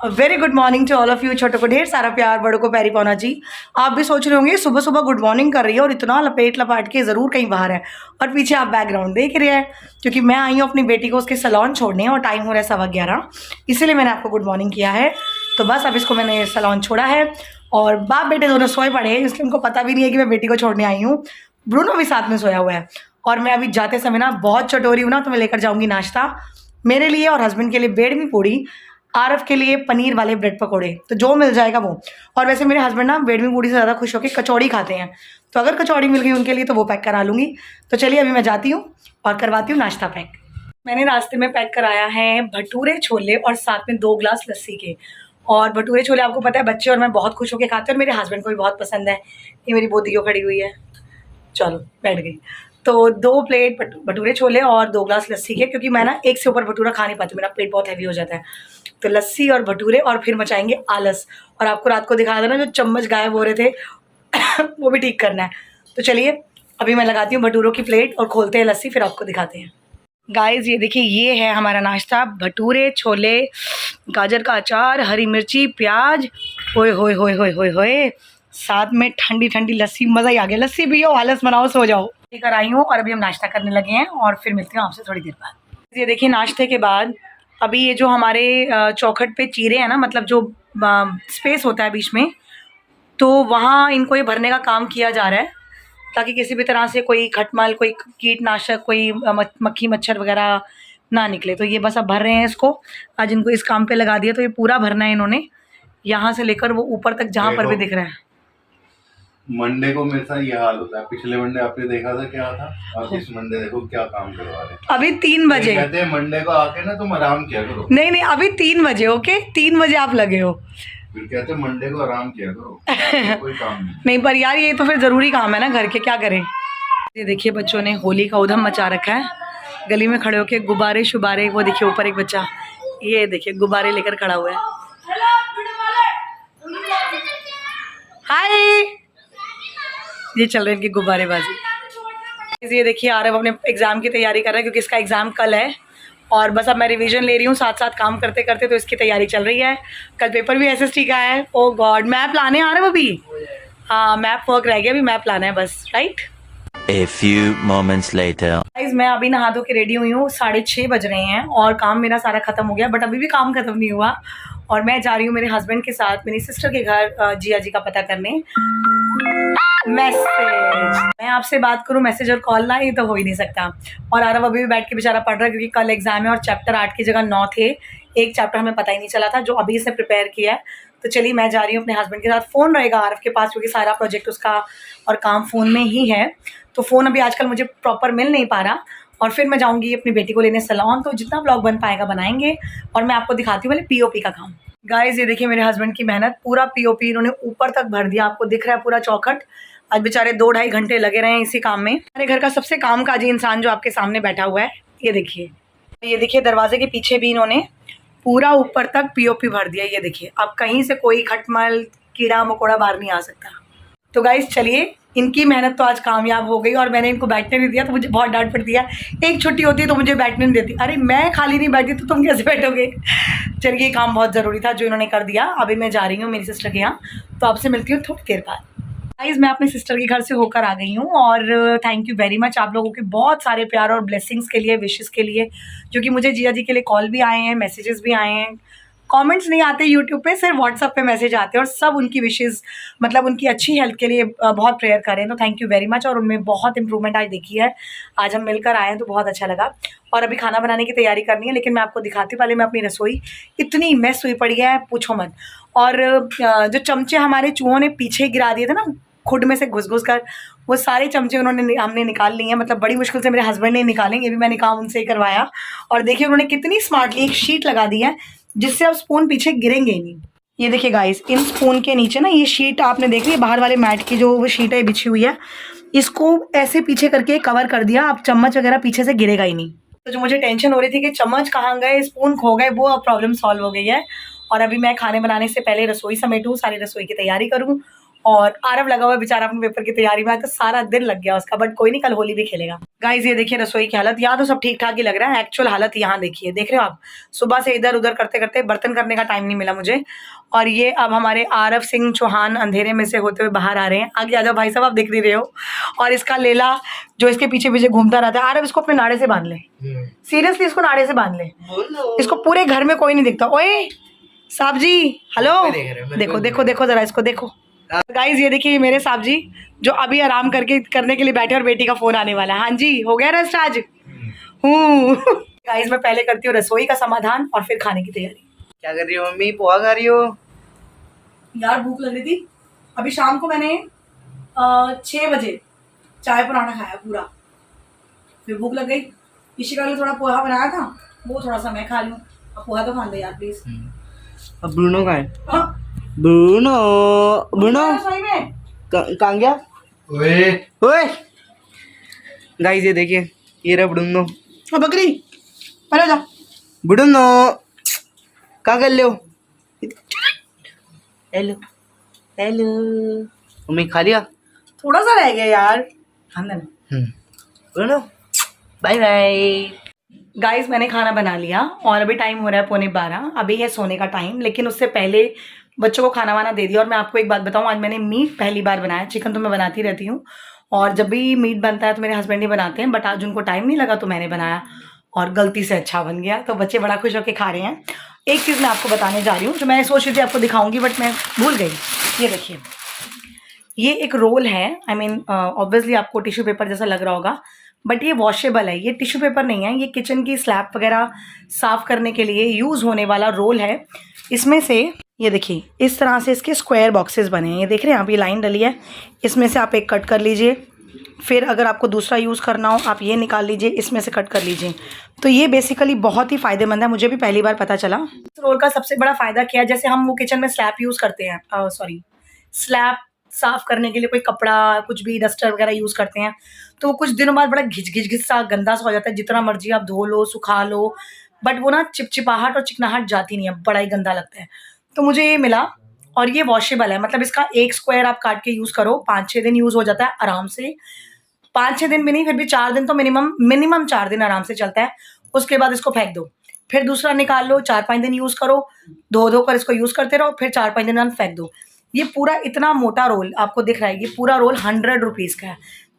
Very good morning to all of you. छोटों को ढेर सारा प्यार, बड़ों को पैरी पौना जी। आप भी सोच रहे होंगे सुबह सुबह गुड मॉर्निंग कर रही है और इतना लपेट लपाट के ज़रूर कहीं बाहर है। और पीछे आप बैकग्राउंड देख रहे हैं क्योंकि मैं आई हूँ अपनी बेटी को उसके सैलून छोड़ने और टाइम हो रहा है 11:15, इसीलिए मैंने आपको गुड मॉर्निंग किया है। तो बस अब इसको मैंने सैलून छोड़ा है और बाप बेटे दोनों सोए पड़े हैं, इसलिए उनको पता भी नहीं है कि मैं बेटी को छोड़ने आई हूँ। ब्रूनो भी साथ में सोया हुआ है और मैं अभी जाते समय ना बहुत चटोरी हूँ ना, तो मैं लेकर जाऊँगी नाश्ता मेरे लिए और हस्बैंड के लिए बेडमी पूड़ी, आरव के लिए पनीर वाले ब्रेड पकोड़े, तो जो मिल जाएगा वो। और वैसे मेरे हस्बैंड ना बेडमी पूड़ी से ज़्यादा खुश होकर कचौड़ी खाते हैं, तो अगर कचौड़ी मिल गई उनके लिए तो वो पैक करा लूँगी। तो चलिए अभी मैं जाती हूँ और करवाती हूँ नाश्ता पैक। मैंने रास्ते में पैक कराया है भटूरे छोले और साथ में 2 ग्लास लस्सी के। और भटूरे छोले आपको पता है बच्चे और मैं बहुत खुश होकर खाते हैं और मेरे हस्बैंड को भी बहुत पसंद है। ये मेरी बोदियो खड़ी हुई है, चलो बैठ गई। तो 2 प्लेट भटूरे छोले और 2 ग्लास लस्सी के, क्योंकि मैं ना एक से ऊपर भटूरा खा नहीं पाती, मेरा पेट बहुत हैवी हो जाता है। तो लस्सी और भटूरे और फिर मचाएंगे आलस। और आपको रात को दिखाया था ना जो चम्मच गायब हो रहे थे वो भी ठीक करना है। तो चलिए अभी मैं लगाती हूँ भटूरों की प्लेट और खोलते हैं लस्सी, फिर आपको दिखाते हैं। गाइस ये देखिए, ये है हमारा नाश्ता, भटूरे छोले, गाजर का अचार, हरी मिर्ची, प्याज, होए होए होए होए होए होए, साथ में ठंडी ठंडी लस्सी। मज़ा ही आ गया। लस्सी पियो, आलस बनाओ, सो जाओ। लेकर आई हूँ और अभी हम नाश्ता करने लगे हैं और फिर मिलती हूँ आपसे थोड़ी देर बाद। ये देखिए नाश्ते के बाद अभी ये जो हमारे चौखट पे चीरे हैं ना, मतलब जो स्पेस होता है बीच में, तो वहाँ इनको ये भरने का काम किया जा रहा है ताकि किसी भी तरह से कोई खटमल, कोई कीटनाशक, कोई मक्खी मच्छर वगैरह ना निकले। तो ये बस अब भर रहे हैं इसको। आज इनको इस काम पे लगा दिया, तो ये पूरा भरना है इन्होंने, यहाँ से लेकर वो ऊपर तक जहाँ पर भी दिख रहा है। मंडे को मेरे साथ ये हाल होता है। पिछले मंडे आपने देखा था क्या था, और इस मंडे देखो क्या काम करवा रहे हैं। अभी 3 बजे कहते हैं मंडे को आके ना तुम आराम किया करो। नहीं नहीं, अभी 3 बजे, ओके 3 बजे आप लगे हो। फिर कहते हैं मंडे को आराम किया करो। कोई काम नहीं। नहीं पर यार ये तो फिर ज़रूरी काम है ना घर के, क्या करें। ये देखिए बच्चों ने होली का उधम मचा रखा है, गली में खड़े होके गुब्बारे शुबारे। वो देखिए ऊपर एक बच्चा, ये देखिए गुब्बारे लेकर खड़ा हुआ है। हाय, ये चल रही है इनकी गुब्बारेबाजी। ये देखिए आरव अपने एग्ज़ाम की तैयारी कर रहा है क्योंकि इसका एग्ज़ाम कल है और बस अब मैं रिवीजन ले रही हूँ साथ साथ काम करते करते, तो इसकी तैयारी चल रही है। कल पेपर भी एसएसटी का है। ओ गॉड, मैप लाने आ रहे हो अभी? हाँ मैप वर्क रह गया, अभी मैप लाना है बस, right. A few moments later. Guys मैं अभी नहा धो के रेडी हुई हूँ, 6:30 बज रहे हैं और काम मेरा सारा खत्म हो गया, बट अभी भी काम खत्म नहीं हुआ। और मैं जा रही हूँ मेरे हस्बैंड के साथ मेरी सिस्टर के घर जिया जी का पता करने। मैसेज, मैं आपसे बात करूँ मैसेज और कॉल ना, ये तो हो ही नहीं सकता। और आरव अभी भी बैठ के बेचारा पढ़ रहा है क्योंकि कल एग्जाम है और चैप्टर 8 की जगह 9 थे। एक चैप्टर हमें पता ही नहीं चला था जो अभी इसने प्रिपेयर किया है। तो चलिए मैं जा रही हूँ अपने हस्बैंड के साथ। फ़ोन रहेगा आरव के पास क्योंकि सारा प्रोजेक्ट उसका और काम फ़ोन में ही है, तो फ़ोन अभी आजकल मुझे प्रॉपर मिल नहीं पा रहा। और फिर मैं जाऊँगी अपनी बेटी को लेने सैलून, तो जितना व्लॉग बन पाएगा बनाएंगे और मैं आपको दिखाती हूँ पहले पीओपी का काम। गाइस ये देखिए मेरे हस्बैंड की मेहनत, पूरा पीओपी इन्होंने ऊपर तक भर दिया, आपको दिख रहा है पूरा चौखट। आज बेचारे 2-2.5 घंटे लगे रहे हैं इसी काम में। हमारे घर का सबसे कामकाजी इंसान जो आपके सामने बैठा हुआ है, ये देखिए दरवाजे के पीछे भी इन्होंने पूरा ऊपर तक पीओपी भर दिया। ये देखिए अब कहीं से कोई खटमल कीड़ा मकोड़ा बाहर नहीं आ सकता। तो गाइस चलिए, इनकी मेहनत तो आज कामयाब हो गई और मैंने इनको बैठने नहीं दिया तो मुझे बहुत डांट पड़ती है। एक छुट्टी होती है तो मुझे बैठने नहीं देती। अरे मैं खाली नहीं बैठी तो तुम कैसे बैठोगे। चलिए ये काम बहुत ज़रूरी था जो इन्होंने कर दिया। अभी मैं जा रही हूँ मेरी सिस्टर के यहाँ, तो आपसे मिलती हूँ थोड़ी देर बाद। गाइस मैं अपने सिस्टर के घर से होकर आ गई हूँ और थैंक यू वेरी मच आप लोगों के बहुत सारे प्यार और ब्लेसिंग्स के लिए, विशेस के लिए, जो कि मुझे जिया जी के लिए कॉल भी आए हैं, मैसेजेस भी आए हैं। कमेंट्स नहीं आते यूट्यूब पे, सिर्फ व्हाट्सअप पे मैसेज आते हैं और सब उनकी विशेस, मतलब उनकी अच्छी हेल्थ के लिए बहुत प्रेयर करें, तो थैंक यू वेरी मच। और उनमें बहुत इंप्रूवमेंट आज देखी है। आज हम मिलकर आए हैं तो बहुत अच्छा लगा। और अभी खाना बनाने की तैयारी करनी है, लेकिन मैं आपको दिखाती हूँ पहले मैं अपनी रसोई। इतनी मेस हुई पड़ी है पूछो मत। और जो चमचे हमारे चूहों ने पीछे गिरा दिए थे ना खुड में से घुस घुस कर, वो सारे चमचे हमने निकाल लिए हैं। मतलब बड़ी मुश्किल से मेरे हस्बैंड ने निकाले, ये भी मैंने काम उनसे ही करवाया। और देखिए उन्होंने कितनी स्मार्टली एक शीट लगा दी है जिससे अब स्पून पीछे गिरेंगे ही नहीं। ये देखिए गाइस, इन स्पून के नीचे ना ये शीट आपने देख ली, बाहर वाले मैट की जो वो शीट है बिछी हुई है, इसको ऐसे पीछे करके कवर कर दिया। अब चम्मच वगैरह पीछे से गिरेगा ही नहीं। तो जो मुझे टेंशन हो रही थी कि चम्मच कहाँ गए, स्पून खो गए, वो अब प्रॉब्लम सॉल्व हो गई है। और अभी मैं खाने बनाने से पहले रसोई समेटूँ, सारी रसोई की तैयारी करूँ और आरव लगा हुआ है बेचारा अपने पेपर की तैयारी में, तो सारा दिन लग गया उसका, बट कोई नहीं, कल होली भी खेलेगा। गाइस ये देखिए रसोई की हालत, यहाँ तो सब ठीक ठाक ही लग रहा है, एक्चुअल हालत यहाँ देखिए, देख रहे हो आप, सुबह से इधर उधर करते करते बर्तन करने का टाइम नहीं मिला मुझे। और ये अब हमारे आरव सिंह चौहान अंधेरे में से होते हुए बाहर आ रहे हैं। आगे आ जाओ भाई साहब, आप देख नहीं रहे हो। और इसका लेला जो इसके पीछे पीछे घूमता रहता है, आरव इसको अपने नाड़े से बांध ले, सीरियसली इसको नाड़े से बांध ले, इसको पूरे घर में कोई नहीं दिखता। ओए साहब जी, हेलो, देखो देखो देखो जरा इसको देखो। गाइज ये देखिए मेरे साहब जी जो अभी आराम करने के लिए बैठे, और बेटी का फोन आने वाला है। हाँ जी, हो गया रेस्ट आज? हूँ गाइज मैं पहले करती हूँ रसोई का समाधान और फिर खाने की तैयारी। क्या कर रही हो मम्मी? पोहा खा रही हो? यार भूख लग रही थी, अभी शाम को मैंने 6 बजे चाय पराठा खाया पूरा, फिर भूख लग गई, इसी का थोड़ा पोहा बनाया था, वो थोड़ा सा मैं खा लूँ। अब पोहा तो खान दे यार प्लीज। अब ब्रूनो का है। हाँ? ब्रूनो ब्रूनो रसोई में कहाँ गया? ओए ओए गाइस ये देखिए, ये रहा ब्रूनो। बकरी पहले जा। ब्रूनो क्या कर ले हो? हेलो हेलो मम्मी, खा लिया? थोड़ा सा रह गया यार, खान देना। Bruno bye bye. गाइस मैंने खाना बना लिया और अभी टाइम हो रहा है 11:15, अभी है सोने का टाइम, लेकिन उससे पहले बच्चों को खाना वाना दे दिया। और मैं आपको एक बात बताऊं, आज मैंने मीट पहली बार बनाया, चिकन तो मैं बनाती रहती हूँ और जब भी मीट बनता है तो मेरे हस्बैंड ही बनाते हैं, बट आज उनको टाइम नहीं लगा तो मैंने बनाया और गलती से अच्छा बन गया, तो बच्चे बड़ा खुश होकर खा रहे हैं। एक चीज़ मैं आपको बताने जा रही हूँ जो मैं सोच रही थी आपको दिखाऊंगी, बट मैं भूल गई। ये देखिए, ये एक रोल है, आई मीन ऑब्वियसली आपको टिश्यू पेपर जैसा लग रहा होगा, बट ये वॉशेबल है, ये टिश्यू पेपर नहीं है, ये किचन की स्लैब वगैरह साफ़ करने के लिए यूज़ होने वाला रोल है। इसमें से ये देखिए इस तरह से इसके स्क्वायर बॉक्सेस बने हैं, ये देख रहे हैं आप, ये लाइन डली है, इसमें से आप एक कट कर लीजिए, फिर अगर आपको दूसरा यूज़ करना हो आप ये निकाल लीजिए, इसमें से कट कर लीजिए। तो ये बेसिकली बहुत ही फ़ायदेमंद है, मुझे भी पहली बार पता चला। इस रोल का सबसे बड़ा फ़ायदा क्या है, जैसे हम वो किचन में स्लैब यूज़ करते हैं, स्लैब साफ़ करने के लिए कोई कपड़ा कुछ भी डस्टर वगैरह यूज़ करते हैं, तो वो कुछ दिनों बाद बड़ा घिच सा गंदा सा हो जाता है, जितना मर्जी आप धो लो सुखा लो, बट वो ना चिपचिपाहट और चिकनाहट जाती नहीं है, बड़ा ही गंदा लगता है। तो मुझे ये मिला और ये वॉशेबल है, मतलब इसका एक स्क्वायर आप काट के यूज़ करो, 5-6 दिन यूज़ हो जाता है आराम से। 5-6 दिन भी नहीं, फिर भी 4 दिन तो मिनिमम 4 दिन आराम से चलता है। उसके बाद इसको फेंक दो, फिर दूसरा निकाल लो, 4-5 दिन यूज़ करो, धो कर इसको यूज़ करते रहो, फिर 4-5 दिन बाद फेंक दो। ये पूरा इतना मोटा रोल आपको दिख रहा है, ये पूरा रोल 100 रुपीज़ का है,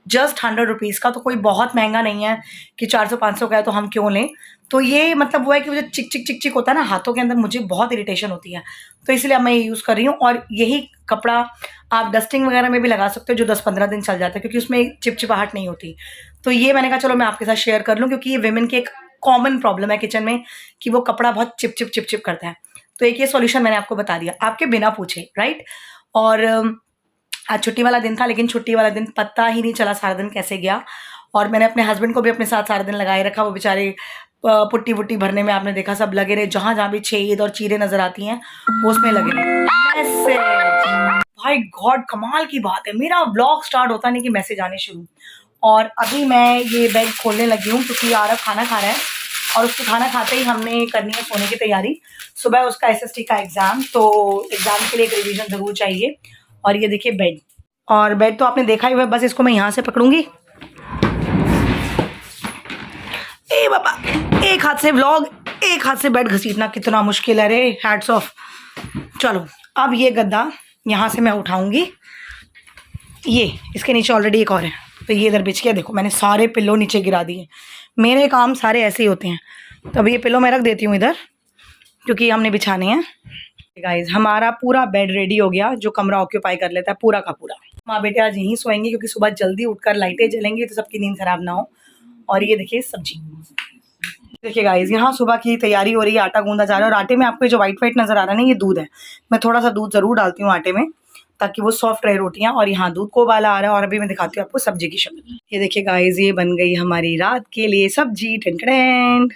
जस्ट 100 रुपीज़ का, तो कोई बहुत महंगा नहीं है कि 400-500 का है तो हम क्यों लें। तो ये मतलब वो है कि मुझे चिक चिक होता है ना हाथों के अंदर, मुझे बहुत इरिटेशन होती है, तो इसलिए अब मैं ये यूज़ कर रही हूँ। और यही कपड़ा आप डस्टिंग वगैरह में भी लगा सकते हो, जो 10-15 दिन चल जाता है, क्योंकि उसमें चिपचिपाहट नहीं होती। तो ये मैंने कहा चलो मैं आपके साथ शेयर कर लूँ, क्योंकि ये विमेन की एक कॉमन प्रॉब्लम है किचन में कि वो कपड़ा बहुत चिप करता है। तो एक ये सॉल्यूशन मैंने आपको बता दिया आपके बिना पूछे, राइट। और आज छुट्टी वाला दिन था, लेकिन छुट्टी वाला दिन पता ही नहीं चला सारा दिन कैसे गया। और मैंने अपने हस्बैंड को भी अपने साथ सारा दिन लगाए रखा, वो बेचारे पुट्टी वुट्टी भरने में आपने देखा सब लगे रहे, जहाँ जहाँ भी छेद और चीरें नजर आती हैं वो उसमें लगे रहे। मैसेज, भाई गॉड कमाल की बात है, मेरा व्लॉग स्टार्ट होता नहीं कि मैसेज आने शुरू। और अभी मैं ये बैग खोलने लगी हूँ क्योंकि आरव खाना खा रहा है और उसको खाना खाते ही हमने करनी है सोने की तैयारी। सुबह उसका SST का एग्ज़ाम, तो एग्ज़ाम के लिए एक रिवीजन ज़रूर चाहिए। और ये देखिए बेड, और बेड तो आपने देखा ही हुआ, बस इसको मैं यहाँ से पकड़ूंगी। ए बाबा, एक हाथ से व्लॉग, एक हाथ से बेड घसीटना कितना मुश्किल है रे, हैट्स ऑफ। चलो अब ये गद्दा यहाँ से मैं उठाऊंगी, ये इसके नीचे ऑलरेडी एक और है, तो ये इधर बिछ के देखो मैंने सारे पिल्लो नीचे गिरा दिए, मेरे काम सारे ऐसे ही होते हैं। तो अभी ये पिल्लो मैं रख देती हूँ इधर क्योंकि हमने बिछाने हैं। गाइज हमारा पूरा बेड रेडी हो गया, जो कमरा ऑक्यूपाई कर लेता है पूरा का पूरा। माँ बेटे आज यहीं सोएंगे क्योंकि सुबह जल्दी उठकर लाइटें जलेंगी तो सबकी नींद खराब ना हो। और ये देखिए सब्जी, देखिए गाइज यहाँ सुबह की तैयारी हो रही है, आटा गूंदा जा रहा है। और आटे में आपको जो वाइट नजर आ रहा है ना, ये दूध है, मैं थोड़ा सा दूध जरूर डालती हूँ आटे में ताकि वो सॉफ्ट रहे रोटियाँ। और यहाँ दूध को उबाला आ रहा है और अभी मैं दिखाती हूँ आपको सब्जी की शक्ल। ये देखिए गाइज ये बन गई हमारी रात के लिए सब्जी, टेंटेंड।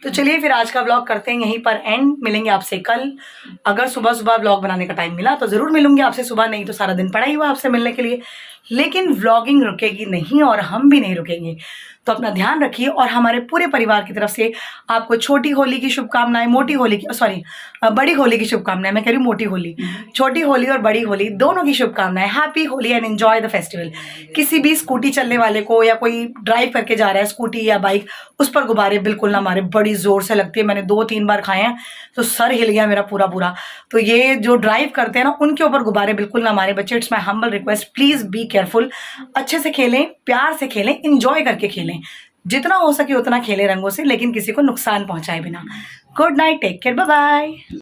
तो चलिए फिर आज का व्लॉग करते हैं यहीं पर एंड, मिलेंगे आपसे कल। अगर सुबह सुबह व्लॉग बनाने का टाइम मिला तो ज़रूर मिलूंगी आपसे सुबह, नहीं तो सारा दिन पड़ा ही हुआ आपसे मिलने के लिए। लेकिन व्लॉगिंग रुकेगी नहीं और हम भी नहीं रुकेंगे। तो अपना ध्यान रखिए और हमारे पूरे परिवार की तरफ से आपको छोटी होली की शुभकामनाएं, मोटी होली की, सॉरी बड़ी होली की शुभकामनाएं, मैं कह रही हूँ मोटी होली, छोटी होली और बड़ी होली दोनों की शुभकामनाएं। Happy Holi and enjoy the festival. किसी भी स्कूटी चलने वाले को या कोई ड्राइव करके जा रहा है स्कूटी या बाइक, उस पर गुब्बारे बिल्कुल ना मारे, बड़ी जोर से लगती है। मैंने 2-3 बार खाए हैं तो सर हिल गया मेरा पूरा पूरा। तो ये जो ड्राइव करते हैं ना, उनके ऊपर गुब्बारे बिल्कुल ना मारे बच्चे। It's my humble request, please be careful. अच्छे से खेलें, प्यार से खेलें, इंजॉय करके खेलें, जितना हो सके उतना खेलें रंगों से, लेकिन किसी को नुकसान पहुंचाए बिना। Good night, take care, bye bye.